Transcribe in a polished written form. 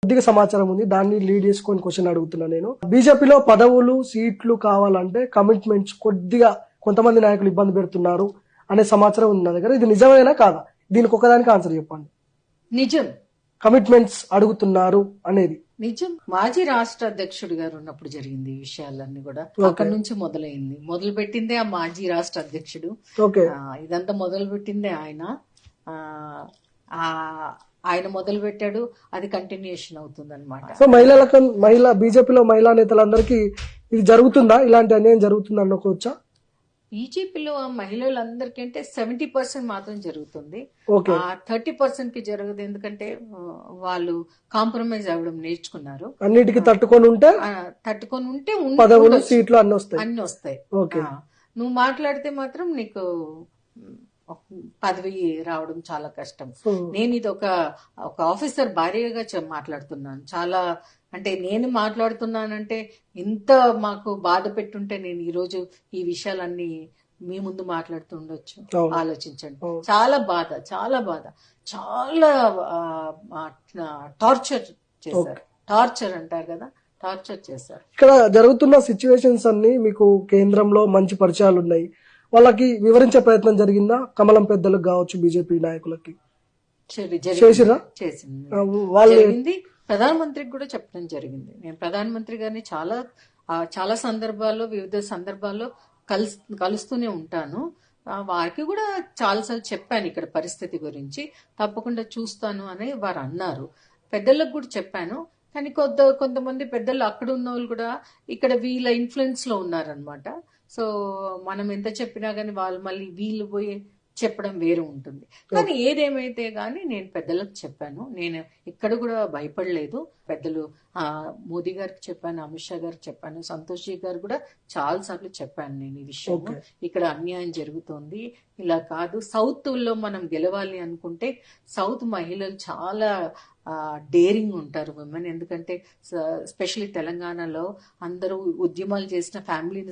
కొద్దిగా సమాచారం ఉంది, దాన్ని లీడ్ చేసుకొని క్వశ్చన్ అడుగుతున్నా నేను. బీజేపీలో పదవులు సీట్లు కావాలంటే కమిట్మెంట్స్ కొద్దిగా కొంతమంది నాయకులు ఇబ్బంది పెడుతున్నారు అనే సమాచారం ఉంది నా దగ్గర. ఇది నిజమేనా కాదా? దీనికి ఒకదానికి ఆన్సర్ చెప్పండి. నిజం. కమిట్మెంట్స్ అడుగుతున్నారు అనేది నిజం. మాజీ రాష్ట్ర అధ్యక్షుడు గారు ఉన్నప్పుడు జరిగింది ఈ విషయాలన్నీ కూడా. అక్కడి నుంచి మొదలైంది. మొదలు పెట్టిందే ఆ మాజీ రాష్ట్ర అధ్యక్షుడు. ఇదంతా మొదలు పెట్టిందే ఆయన. ఆయన మొదలు పెట్టాడు, అది కంటిన్యూషన్ అవుతుంది అనమాట. సో బీజేపీలో మహిళా నేతలందరికీ ఇది జరుగుతుందా, ఇలాంటి అన్యాయం జరుగుతుందా అనుకోవచ్చా? బీజేపీలో మహిళలందరికంటే 70% మాత్రం జరుగుతుంది. 30% కి జరగదు. ఎందుకంటే వాళ్ళు కాంప్రమైజ్ అవ్వడం నేర్చుకున్నారు. అన్నిటికీ తట్టుకొని ఉంటే పదవులు సీట్లు అన్ని వస్తాయి. నువ్వు మాట్లాడితే మాత్రం నీకు పదవి రావడం చాలా కష్టం. నేను ఇది ఒక ఆఫీసర్ భార్యగా మాట్లాడుతున్నాను. చాలా అంటే నేను మాట్లాడుతున్నానంటే ఇంత మాకు బాధ పెట్టుంటే నేను ఈ రోజు ఈ విషయాలన్నీ మీ ముందు మాట్లాడుతుండొచ్చు. ఆలోచించండి. చాలా బాధ, చాలా బాధ, చాలా టార్చర్ చేశారు. టార్చర్ అంటారు కదా, టార్చర్ చేశారు. ఇక్కడ జరుగుతున్న సిచ్యువేషన్స్ అన్ని మీకు కేంద్రంలో మంచి పరిచయాలు ఉన్నాయి, వాళ్ళకి వివరించే ప్రయత్నం జరిగిందా? కమలం పెద్దలకు కావచ్చు, బీజేపీ నాయకులకి జరిగింది. ప్రధానమంత్రికి కూడా చెప్పడం జరిగింది. నేను ప్రధానమంత్రి గారిని చాలా సందర్భాల్లో, వివిధ సందర్భాల్లో కలుస్తూనే ఉంటాను. వారికి కూడా చాలాసార్లు చెప్పాను ఇక్కడ పరిస్థితి గురించి, తప్పకుండా చూస్తాను అని వారు అన్నారు. పెద్దలకు కూడా చెప్పాను. కానీ కొంతమంది పెద్దలు అక్కడ ఉన్న వాళ్ళు కూడా ఇక్కడ వీళ్ళ ఇన్ఫ్లుయెన్స్ లో ఉన్నారనమాట. సో మనం ఎంత చెప్పినా గానీ వాళ్ళు మళ్ళీ వీళ్ళు పోయి చెప్పడం వేరు ఉంటుంది. కానీ ఏదేమైతే గానీ నేను పెద్దలకు చెప్పాను. నేను ఇక్కడ కూడా భయపడలేదు. పెద్దలు మోదీ గారికి చెప్పాను, అమిత్ షా గారికి చెప్పాను, సంతోష్ జీ గారు కూడా చాలా సార్లు చెప్పాను నేను ఈ విషయం. ఇక్కడ అన్యాయం జరుగుతోంది, ఇలా కాదు. సౌత్ లో మనం గెలవాలి అనుకుంటే సౌత్ మహిళలు చాలా డేరింగ్ ఉంటారు విమెన్. ఎందుకంటే స్పెషల్లీ తెలంగాణలో అందరూ ఉద్యమాలు చేసిన ఫ్యామిలీ